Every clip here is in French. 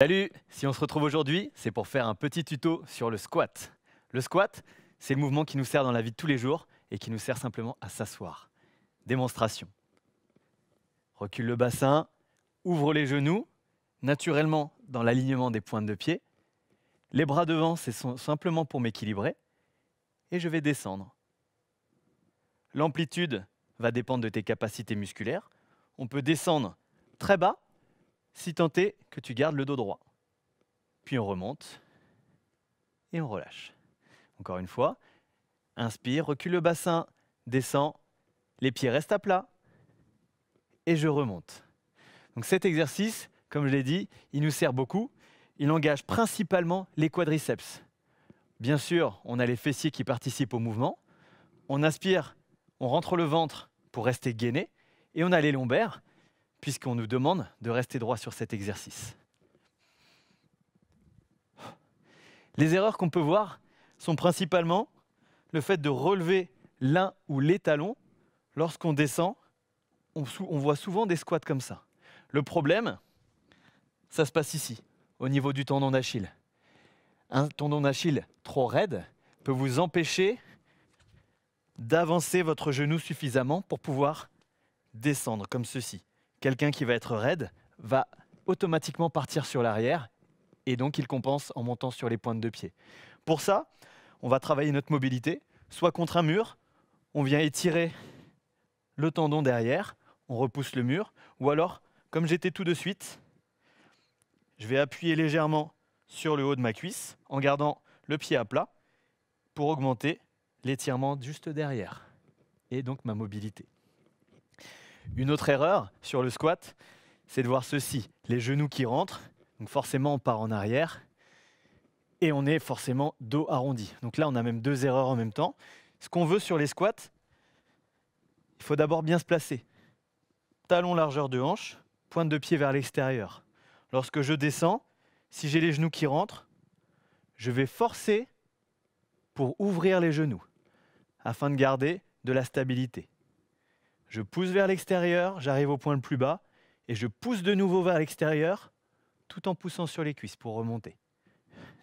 Salut! Si on se retrouve aujourd'hui, c'est pour faire un petit tuto sur le squat. Le squat, c'est le mouvement qui nous sert dans la vie de tous les jours et qui nous sert simplement à s'asseoir. Démonstration. Recule le bassin, ouvre les genoux, naturellement dans l'alignement des pointes de pied. Les bras devant, c'est simplement pour m'équilibrer. Et je vais descendre. L'amplitude va dépendre de tes capacités musculaires. On peut descendre très bas, si tant est que tu gardes le dos droit. Puis on remonte et on relâche. Encore une fois, inspire, recule le bassin, descend, les pieds restent à plat et je remonte. Donc cet exercice, comme je l'ai dit, il nous sert beaucoup. Il engage principalement les quadriceps. Bien sûr, on a les fessiers qui participent au mouvement. On inspire, on rentre le ventre pour rester gainé et on a les lombaires puisqu'on nous demande de rester droit sur cet exercice. Les erreurs qu'on peut voir sont principalement le fait de relever l'un ou les talons. Lorsqu'on descend, on voit souvent des squats comme ça. Le problème, ça se passe ici, au niveau du tendon d'Achille. Un tendon d'Achille trop raide peut vous empêcher d'avancer votre genou suffisamment pour pouvoir descendre comme ceci. Quelqu'un qui va être raide va automatiquement partir sur l'arrière et donc il compense en montant sur les pointes de pied. Pour ça, on va travailler notre mobilité, soit contre un mur, on vient étirer le tendon derrière, on repousse le mur, ou alors, comme j'étais tout de suite, je vais appuyer légèrement sur le haut de ma cuisse en gardant le pied à plat pour augmenter l'étirement juste derrière et donc ma mobilité. Une autre erreur sur le squat, c'est de voir ceci, les genoux qui rentrent, donc forcément on part en arrière et on est forcément dos arrondi. Donc là on a même deux erreurs en même temps. Ce qu'on veut sur les squats, il faut d'abord bien se placer. Talon largeur de hanche, pointe de pied vers l'extérieur. Lorsque je descends, si j'ai les genoux qui rentrent, je vais forcer pour ouvrir les genoux afin de garder de la stabilité. Je pousse vers l'extérieur, j'arrive au point le plus bas et je pousse de nouveau vers l'extérieur tout en poussant sur les cuisses pour remonter.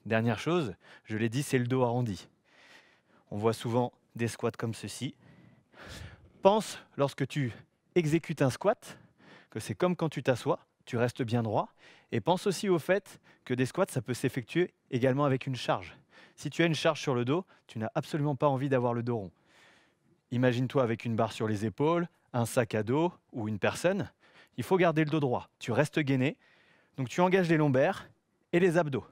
Dernière chose, je l'ai dit, c'est le dos arrondi. On voit souvent des squats comme ceci. Pense, lorsque tu exécutes un squat, que c'est comme quand tu t'assois, tu restes bien droit. Et pense aussi au fait que des squats, ça peut s'effectuer également avec une charge. Si tu as une charge sur le dos, tu n'as absolument pas envie d'avoir le dos rond. Imagine-toi avec une barre sur les épaules, un sac à dos ou une personne. Il faut garder le dos droit. Tu restes gainé. Donc tu engages les lombaires et les abdos.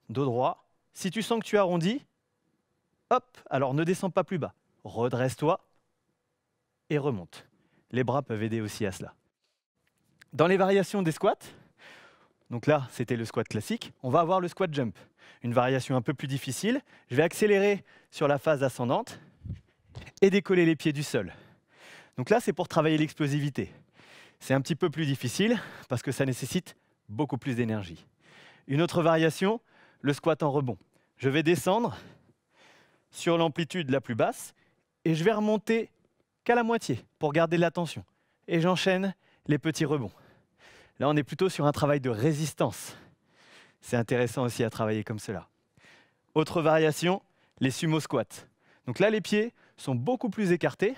Dos droit. Si tu sens que tu arrondis, hop, alors ne descends pas plus bas. Redresse-toi et remonte. Les bras peuvent aider aussi à cela. Dans les variations des squats, donc là c'était le squat classique, on va avoir le squat jump. Une variation un peu plus difficile. Je vais accélérer sur la phase ascendante et décoller les pieds du sol. Donc là, c'est pour travailler l'explosivité. C'est un petit peu plus difficile parce que ça nécessite beaucoup plus d'énergie. Une autre variation, le squat en rebond. Je vais descendre sur l'amplitude la plus basse et je vais remonter qu'à la moitié pour garder de la tension. Et j'enchaîne les petits rebonds. Là, on est plutôt sur un travail de résistance. C'est intéressant aussi à travailler comme cela. Autre variation, les sumo squats. Donc là, les pieds sont beaucoup plus écartés,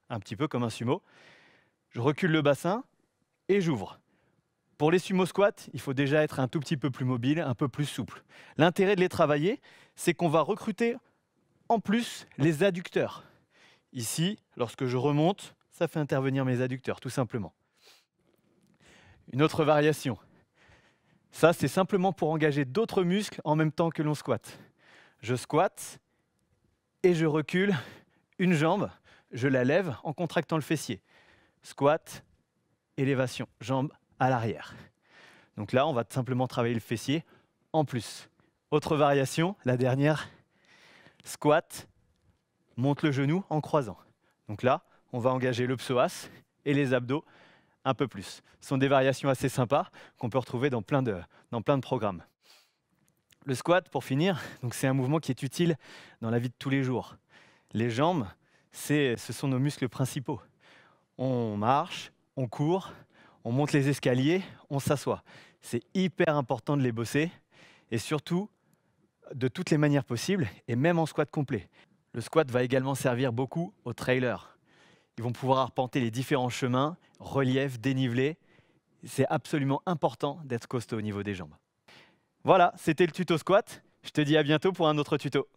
un petit peu comme un sumo. Je recule le bassin et j'ouvre. Pour les sumo squats, il faut déjà être un tout petit peu plus mobile, un peu plus souple. L'intérêt de les travailler, c'est qu'on va recruter en plus les adducteurs. Ici, lorsque je remonte, ça fait intervenir mes adducteurs, tout simplement. Une autre variation. Ça, c'est simplement pour engager d'autres muscles en même temps que l'on squatte. Je squatte et je recule une jambe, je la lève en contractant le fessier. Squat, élévation, jambe à l'arrière. Donc là, on va simplement travailler le fessier en plus. Autre variation, la dernière, squat, monte le genou en croisant. Donc là, on va engager le psoas et les abdos un peu plus. Ce sont des variations assez sympas qu'on peut retrouver dans plein de programmes. Le squat, pour finir, c'est un mouvement qui est utile dans la vie de tous les jours. Les jambes, ce sont nos muscles principaux. On marche, on court, on monte les escaliers, on s'assoit. C'est hyper important de les bosser et surtout de toutes les manières possibles et même en squat complet. Le squat va également servir beaucoup aux trailers. Ils vont pouvoir arpenter les différents chemins, reliefs, dénivelés. C'est absolument important d'être costaud au niveau des jambes. Voilà, c'était le tuto squat. Je te dis à bientôt pour un autre tuto.